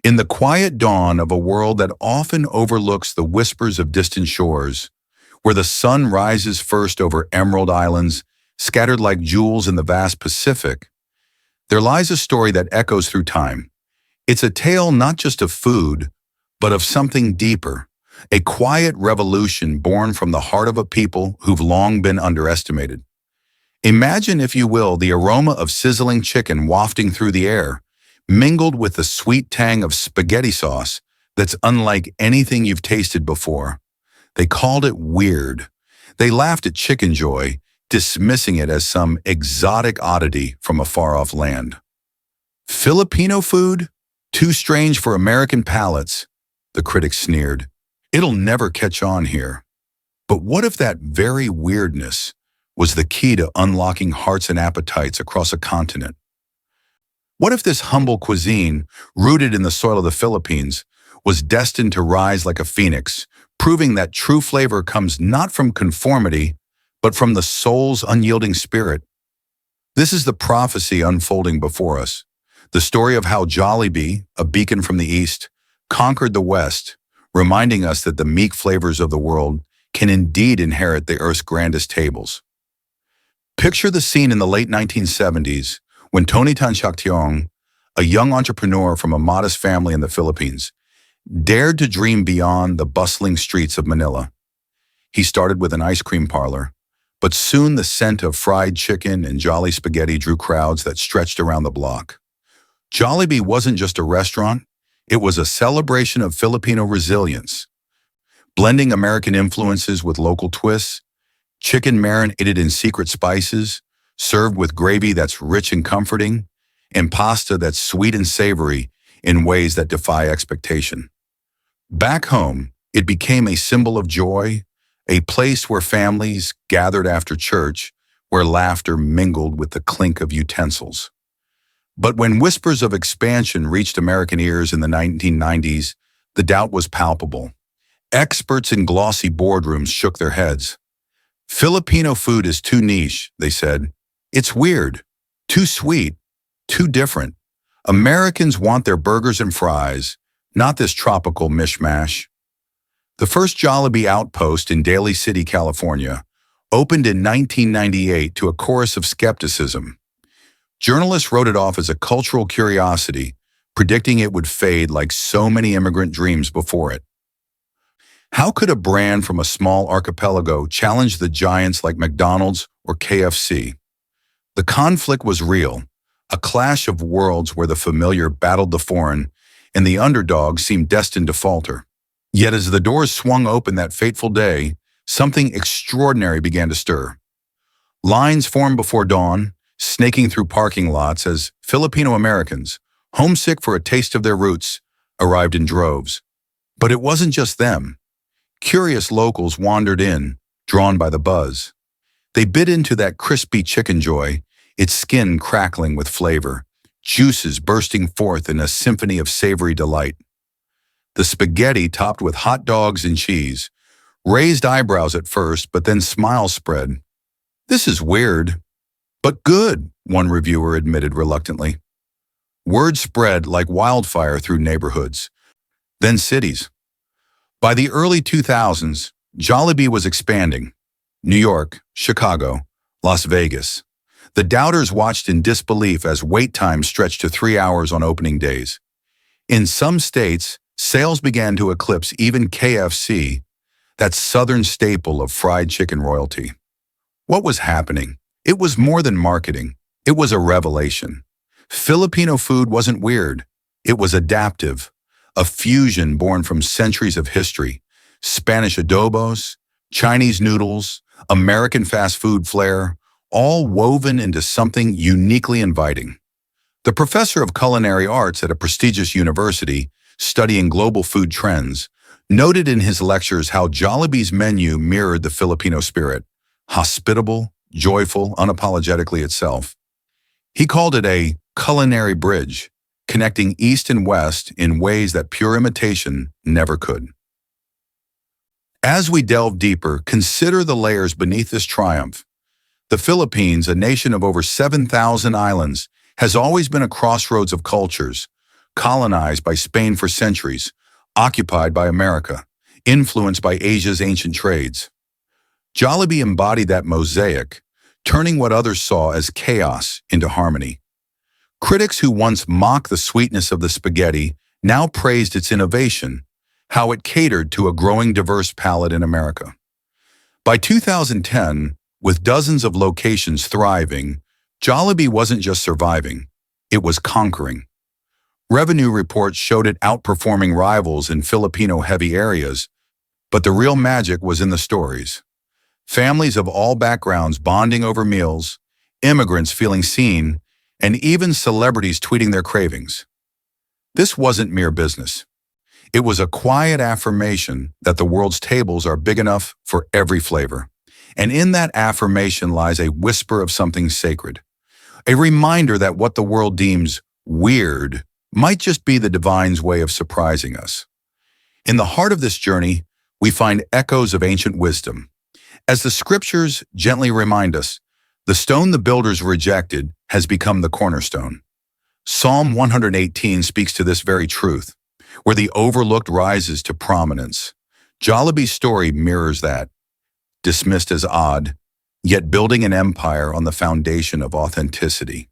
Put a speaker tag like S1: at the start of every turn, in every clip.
S1: In the quiet dawn of a world that often overlooks the whispers of distant shores, where the sun rises first over emerald islands scattered like jewels in the vast Pacific, there lies a story that echoes through time. It's a tale not just of food, but of something deeper, a quiet revolution born from the heart of a people who've long been underestimated. Imagine, if you will, the aroma of sizzling chicken wafting through the air, mingled with the sweet tang of spaghetti sauce that's unlike anything you've tasted before. They called it weird. They laughed at Chickenjoy, dismissing it as some exotic oddity from a far-off land. Filipino food? Too strange for American palates, the critics sneered. It'll never catch on here. But what if that very weirdness was the key to unlocking hearts and appetites across a continent? What if this humble cuisine, rooted in the soil of the Philippines, was destined to rise like a phoenix, proving that true flavor comes not from conformity, but from the soul's unyielding spirit? This is the prophecy unfolding before us, the story of how Jollibee, a beacon from the East, conquered the West, reminding us that the meek flavors of the world can indeed inherit the earth's grandest tables. Picture the scene in the late 1970s, when Tony Tan Shaktiong, a young entrepreneur from a modest family in the Philippines, dared to dream beyond the bustling streets of Manila. He started with an ice cream parlor, but soon the scent of fried chicken and jolly spaghetti drew crowds that stretched around the block. Jollibee wasn't just a restaurant, it was a celebration of Filipino resilience. Blending American influences with local twists, chicken marinated in secret spices, served with gravy that's rich and comforting, and pasta that's sweet and savory in ways that defy expectation. Back home, it became a symbol of joy, a place where families gathered after church, where laughter mingled with the clink of utensils. But when whispers of expansion reached American ears in the 1990s, the doubt was palpable. Experts in glossy boardrooms shook their heads. Filipino food is too niche, they said. It's weird, too sweet, too different. Americans want their burgers and fries, not this tropical mishmash. The first Jollibee outpost in Daly City, California, opened in 1998 to a chorus of skepticism. Journalists wrote it off as a cultural curiosity, predicting it would fade like so many immigrant dreams before it. How could a brand from a small archipelago challenge the giants like McDonald's or KFC? The conflict was real, a clash of worlds where the familiar battled the foreign, and the underdog seemed destined to falter. Yet as the doors swung open that fateful day, something extraordinary began to stir. Lines formed before dawn, snaking through parking lots as Filipino Americans, homesick for a taste of their roots, arrived in droves. But it wasn't just them. Curious locals wandered in, drawn by the buzz. They bit into that crispy Chickenjoy, its skin crackling with flavor, juices bursting forth in a symphony of savory delight. The spaghetti, topped with hot dogs and cheese, raised eyebrows at first, but then smiles spread. "This is weird, but good," one reviewer admitted reluctantly. Word spread like wildfire through neighborhoods, then cities. By the early 2000s, Jollibee was expanding. New York, Chicago, Las Vegas. The doubters watched in disbelief as wait times stretched to 3 hours on opening days. In some states, sales began to eclipse even KFC, that southern staple of fried chicken royalty. What was happening? It was more than marketing. It was a revelation. Filipino food wasn't weird. It was adaptive, a fusion born from centuries of history. Spanish adobos, Chinese noodles, American fast food flair, all woven into something uniquely inviting. The professor of culinary arts at a prestigious university, studying global food trends, noted in his lectures how Jollibee's menu mirrored the Filipino spirit, hospitable, joyful, unapologetically itself. He called it a culinary bridge, connecting East and West in ways that pure imitation never could. As we delve deeper, consider the layers beneath this triumph. The Philippines, a nation of over 7,000 islands, has always been a crossroads of cultures, colonized by Spain for centuries, occupied by America, influenced by Asia's ancient trades. Jollibee embodied that mosaic, turning what others saw as chaos into harmony. Critics who once mocked the sweetness of the spaghetti now praised its innovation, how it catered to a growing diverse palate in America. By 2010, with dozens of locations thriving, Jollibee wasn't just surviving, it was conquering. Revenue reports showed it outperforming rivals in Filipino-heavy areas, but the real magic was in the stories. Families of all backgrounds bonding over meals, immigrants feeling seen, and even celebrities tweeting their cravings. This wasn't mere business. It was a quiet affirmation that the world's tables are big enough for every flavor. And in that affirmation lies a whisper of something sacred. A reminder that what the world deems weird might just be the divine's way of surprising us. In the heart of this journey, we find echoes of ancient wisdom. As the scriptures gently remind us, the stone the builders rejected has become the cornerstone. Psalm 118 speaks to this very truth, where the overlooked rises to prominence. Jollibee's story mirrors that, dismissed as odd, yet building an empire on the foundation of authenticity.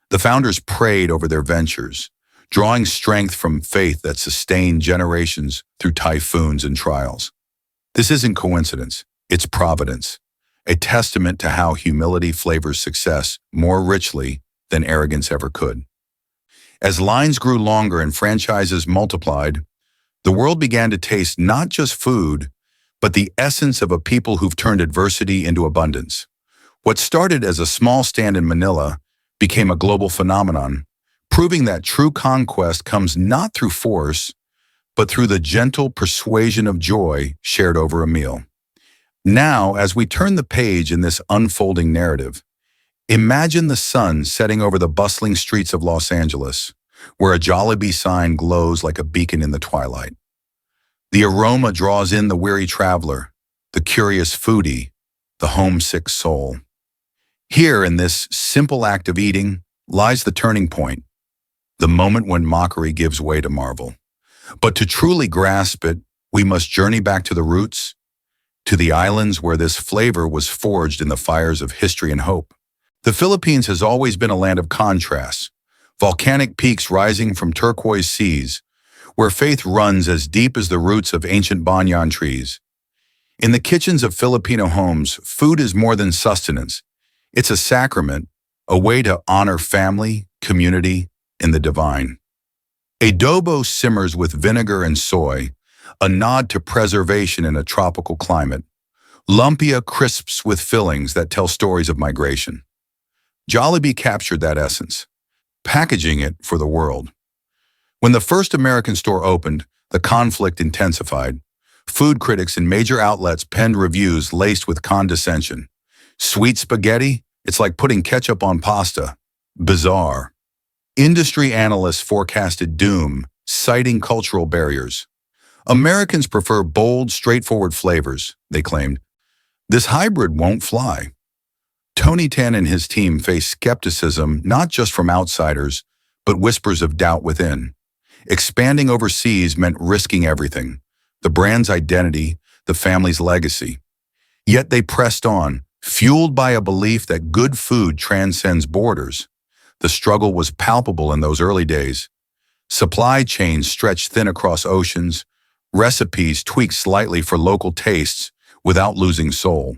S1: The founders prayed over their ventures, drawing strength from faith that sustained generations through typhoons and trials. This isn't coincidence, it's providence, a testament to how humility flavors success more richly than arrogance ever could. As lines grew longer and franchises multiplied, the world began to taste not just food, but the essence of a people who've turned adversity into abundance. What started as a small stand in Manila became a global phenomenon, proving that true conquest comes not through force, but through the gentle persuasion of joy shared over a meal. Now, as we turn the page in this unfolding narrative, imagine the sun setting over the bustling streets of Los Angeles, where a Jollibee sign glows like a beacon in the twilight. The aroma draws in the weary traveler, the curious foodie, the homesick soul. Here, in this simple act of eating, lies the turning point, the moment when mockery gives way to marvel. But to truly grasp it, we must journey back to the roots, to the islands where this flavor was forged in the fires of history and hope. The Philippines has always been a land of contrasts, volcanic peaks rising from turquoise seas, where faith runs as deep as the roots of ancient banyan trees. In the kitchens of Filipino homes, food is more than sustenance. It's a sacrament, a way to honor family, community, and the divine. Adobo simmers with vinegar and soy, a nod to preservation in a tropical climate. Lumpia crisps with fillings that tell stories of migration. Jollibee captured that essence, packaging it for the world. When the first American store opened, the conflict intensified. Food critics in major outlets penned reviews laced with condescension. Sweet spaghetti? It's like putting ketchup on pasta. Bizarre. Industry analysts forecasted doom, citing cultural barriers. Americans prefer bold, straightforward flavors, they claimed. This hybrid won't fly. Tony Tan and his team faced skepticism not just from outsiders, but whispers of doubt within. Expanding overseas meant risking everything, the brand's identity, the family's legacy. Yet they pressed on, fueled by a belief that good food transcends borders. The struggle was palpable in those early days. Supply chains stretched thin across oceans, recipes tweaked slightly for local tastes without losing soul.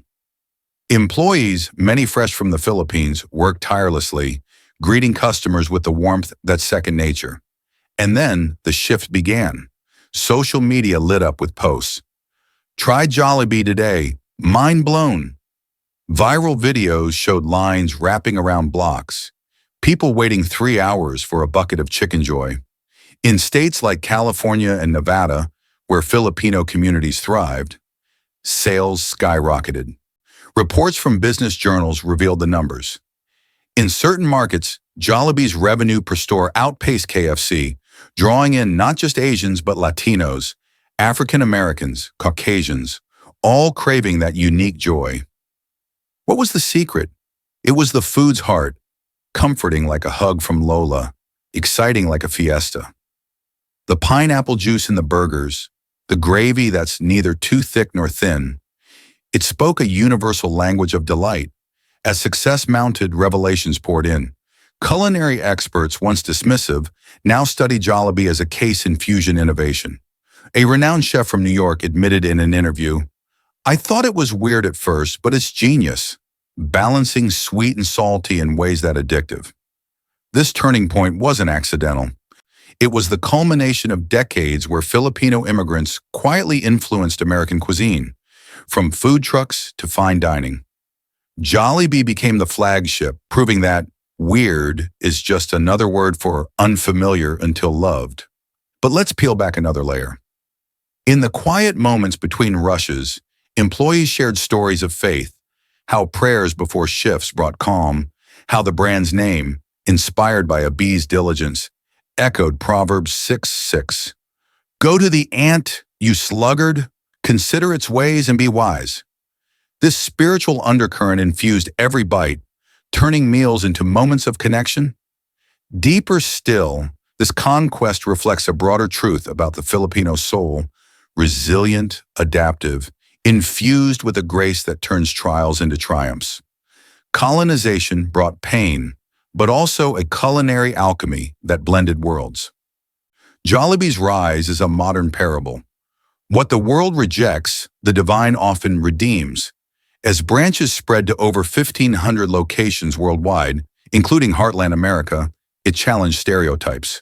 S1: Employees, many fresh from the Philippines, worked tirelessly, greeting customers with the warmth that's second nature. And then the shift began. Social media lit up with posts. Try Jollibee today, mind blown. Viral videos showed lines wrapping around blocks, people waiting 3 hours for a bucket of Chickenjoy. In states like California and Nevada, where Filipino communities thrived, sales skyrocketed. Reports from business journals revealed the numbers. In certain markets, Jollibee's revenue per store outpaced KFC, drawing in not just Asians but Latinos, African Americans, Caucasians, all craving that unique joy. What was the secret? It was the food's heart, comforting like a hug from Lola, exciting like a fiesta. The pineapple juice in the burgers, the gravy that's neither too thick nor thin, it spoke a universal language of delight. As success mounted, revelations poured in. Culinary experts, once dismissive, now study Jollibee as a case in fusion innovation. A renowned chef from New York admitted in an interview, "I thought it was weird at first, but it's genius, balancing sweet and salty in ways that addictive." This turning point wasn't accidental. It was the culmination of decades where Filipino immigrants quietly influenced American cuisine, from food trucks to fine dining. Jollibee became the flagship, proving that weird is just another word for unfamiliar until loved. But let's peel back another layer. In the quiet moments between rushes, employees shared stories of faith, how prayers before shifts brought calm, how the brand's name, inspired by a bee's diligence, echoed Proverbs 6:6. "Go to the ant, you sluggard, consider its ways and be wise." This spiritual undercurrent infused every bite, turning meals into moments of connection. Deeper still, this conquest reflects a broader truth about the Filipino soul: resilient, adaptive, infused with a grace that turns trials into triumphs. Colonization brought pain, but also a culinary alchemy that blended worlds. Jollibee's rise is a modern parable. What the world rejects, the divine often redeems. As branches spread to over 1,500 locations worldwide, including Heartland America, it challenged stereotypes.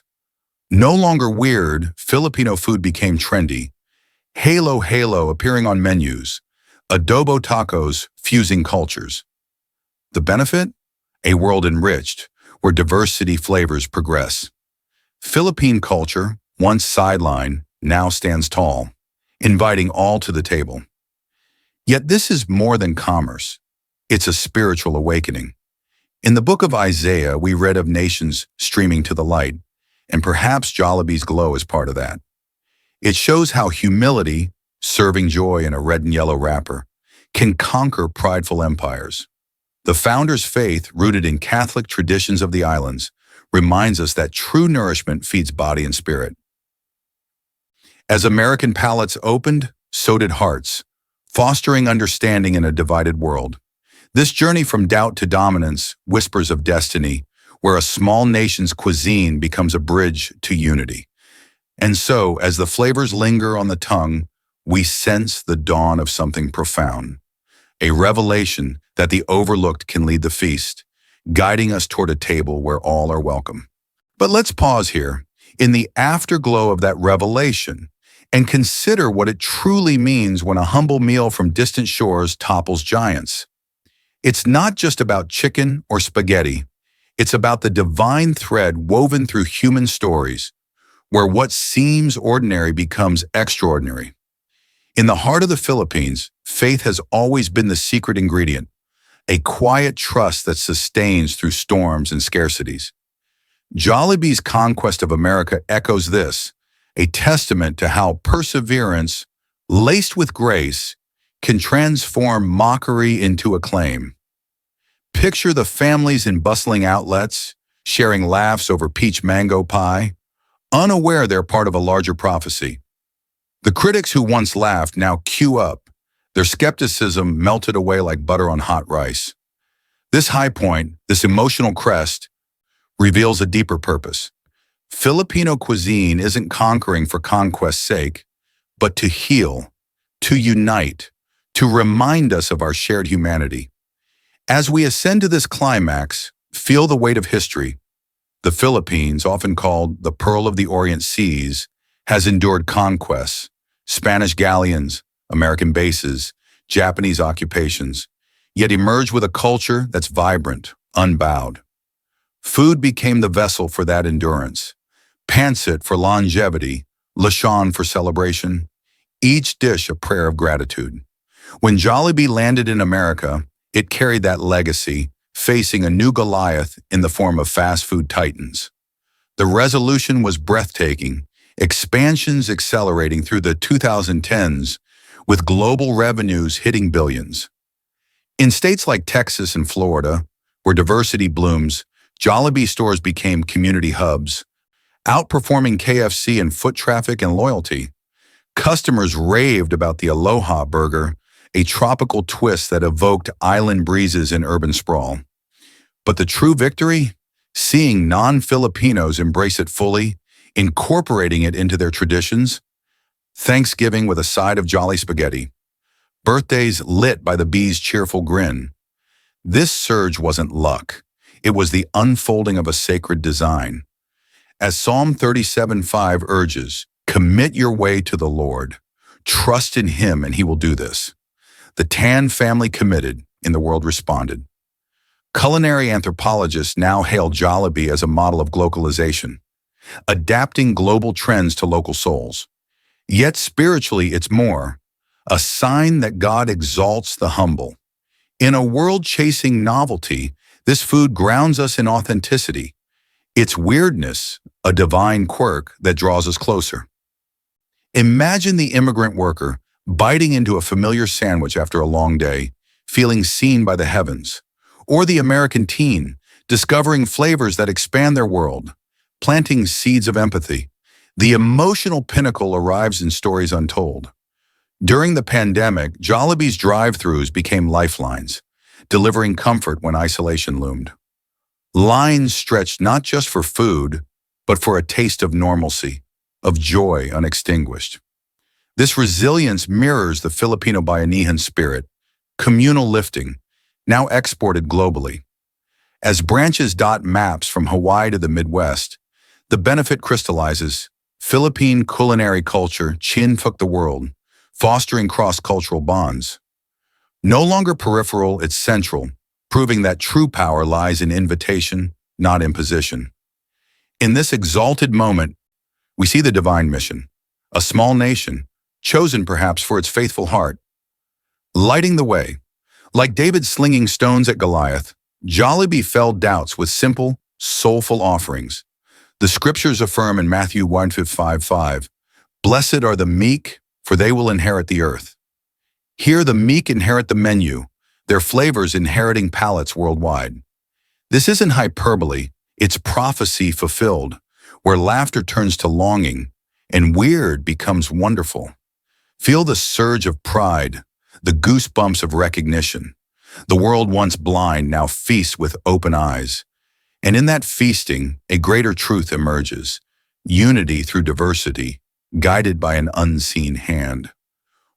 S1: No longer weird, Filipino food became trendy. Halo appearing on menus, adobo tacos fusing cultures. The benefit? A world enriched, where diversity flavors progress. Philippine culture, once sidelined, now stands tall, inviting all to the table. Yet this is more than commerce. It's a spiritual awakening. In the book of Isaiah, we read of nations streaming to the light, and perhaps Jollibee's glow is part of that. It shows how humility, serving joy in a red and yellow wrapper, can conquer prideful empires. The founder's faith, rooted in Catholic traditions of the islands, reminds us that true nourishment feeds body and spirit. As American palates opened, so did hearts, fostering understanding in a divided world. This journey from doubt to dominance whispers of destiny, where a small nation's cuisine becomes a bridge to unity. And so, as the flavors linger on the tongue, we sense the dawn of something profound, a revelation that the overlooked can lead the feast, guiding us toward a table where all are welcome. But let's pause here, in the afterglow of that revelation, and consider what it truly means when a humble meal from distant shores topples giants. It's not just about chicken or spaghetti. It's about the divine thread woven through human stories, where what seems ordinary becomes extraordinary. In the heart of the Philippines, faith has always been the secret ingredient, a quiet trust that sustains through storms and scarcities. Jollibee's conquest of America echoes this, a testament to how perseverance, laced with grace, can transform mockery into acclaim. Picture the families in bustling outlets, sharing laughs over peach mango pie, unaware they're part of a larger prophecy. The critics who once laughed now queue up, their skepticism melted away like butter on hot rice. This high point, this emotional crest, reveals a deeper purpose. Filipino cuisine isn't conquering for conquest's sake, but to heal, to unite, to remind us of our shared humanity. As we ascend to this climax, feel the weight of history. The Philippines, often called the Pearl of the Orient Seas, has endured conquests, Spanish galleons, American bases, Japanese occupations, yet emerged with a culture that's vibrant, unbowed. Food became the vessel for that endurance. Pancit for longevity, lechon for celebration, each dish a prayer of gratitude. When Jollibee landed in America, it carried that legacy, facing a new Goliath in the form of fast food titans. The resolution was breathtaking, expansions accelerating through the 2010s, with global revenues hitting billions. In states like Texas and Florida, where diversity blooms, Jollibee stores became community hubs. Outperforming KFC in foot traffic and loyalty, customers raved about the Aloha Burger, a tropical twist that evoked island breezes in urban sprawl. But the true victory? Seeing non-Filipinos embrace it fully, incorporating it into their traditions. Thanksgiving with a side of jolly spaghetti. Birthdays lit by the bee's cheerful grin. This surge wasn't luck. It was the unfolding of a sacred design. As Psalm 37:5 urges, commit your way to the Lord. Trust in Him and He will do this. The Tan family committed, and the world responded. Culinary anthropologists now hail Jollibee as a model of globalization, adapting global trends to local souls. Yet spiritually, it's more, a sign that God exalts the humble. In a world chasing novelty, this food grounds us in authenticity. Its weirdness, a divine quirk that draws us closer. Imagine the immigrant worker biting into a familiar sandwich after a long day, feeling seen by the heavens. Or the American teen, discovering flavors that expand their world, planting seeds of empathy. The emotional pinnacle arrives in stories untold. During the pandemic, Jollibee's drive-thrus became lifelines, delivering comfort when isolation loomed. Lines stretched not just for food, but for a taste of normalcy, of joy unextinguished. This resilience mirrors the Filipino bayanihan spirit, communal lifting, now exported globally. As branches dot maps from Hawaii to the Midwest, the benefit crystallizes. Philippine culinary culture chin-fuck the world, fostering cross-cultural bonds. No longer peripheral, it's central, proving that true power lies in invitation, not imposition. In this exalted moment, we see the divine mission, a small nation, chosen perhaps for its faithful heart, lighting the way. Like David slinging stones at Goliath, Jollibee felled doubts with simple, soulful offerings. The scriptures affirm in Matthew 1:5, "Blessed are the meek, for they will inherit the earth." Here the meek inherit the menu, their flavors inheriting palates worldwide. This isn't hyperbole, it's prophecy fulfilled, where laughter turns to longing and weird becomes wonderful. Feel the surge of pride, the goosebumps of recognition. The world once blind now feasts with open eyes. And in that feasting, a greater truth emerges, unity through diversity, guided by an unseen hand.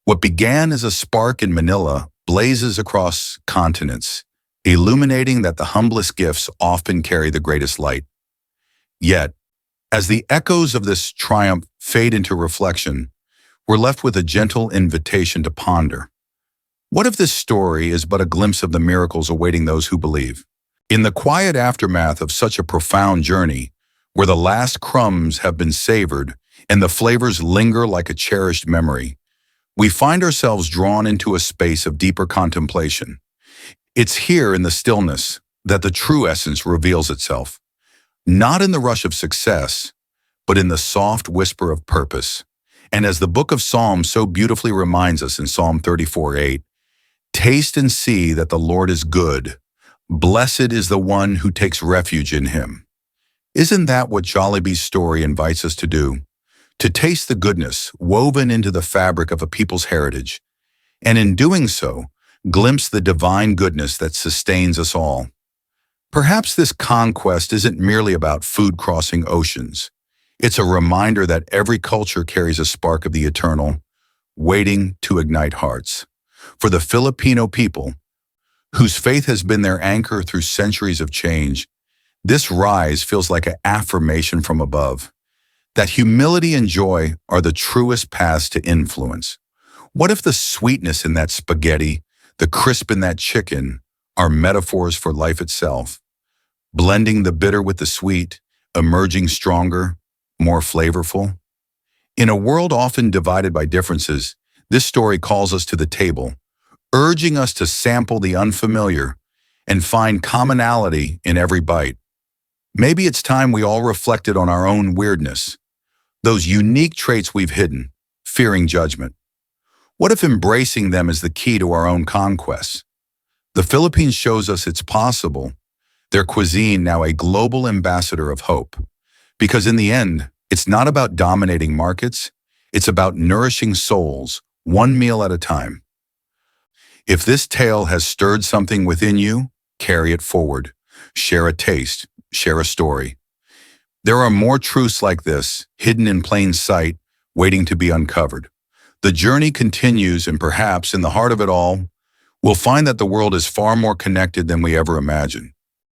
S1: What began as a spark in Manila blazes across continents, illuminating that the humblest gifts often carry the greatest light. Yet, as the echoes of this triumph fade into reflection, we're left with a gentle invitation to ponder. What if this story is but a glimpse of the miracles awaiting those who believe? In the quiet aftermath of such a profound journey, where the last crumbs have been savored and the flavors linger like a cherished memory, we find ourselves drawn into a space of deeper contemplation. It's here in the stillness that the true essence reveals itself, not in the rush of success, but in the soft whisper of purpose. And as the book of Psalms so beautifully reminds us in Psalm 34:8, "Taste and see that the Lord is good. Blessed is the one who takes refuge in Him." Isn't that what Jollibee's story invites us to do? To taste the goodness woven into the fabric of a people's heritage, and in doing so, glimpse the divine goodness that sustains us all. Perhaps this conquest isn't merely about food crossing oceans. It's a reminder that every culture carries a spark of the eternal, waiting to ignite hearts. For the Filipino people, whose faith has been their anchor through centuries of change, this rise feels like an affirmation from above, that humility and joy are the truest paths to influence. What if the sweetness in that spaghetti, the crisp in that chicken, are metaphors for life itself, blending the bitter with the sweet, emerging stronger, more flavorful? In a world often divided by differences, this story calls us to the table, urging us to sample the unfamiliar and find commonality in every bite. Maybe it's time we all reflected on our own weirdness, those unique traits we've hidden, fearing judgment. What if embracing them is the key to our own conquests? The Philippines shows us it's possible, their cuisine now a global ambassador of hope. Because in the end, it's not about dominating markets, it's about nourishing souls, one meal at a time. If this tale has stirred something within you, carry it forward. Share a taste, share a story. There are more truths like this, hidden in plain sight, waiting to be uncovered. The journey continues, and perhaps in the heart of it all, we'll find that the world is far more connected than we ever imagined.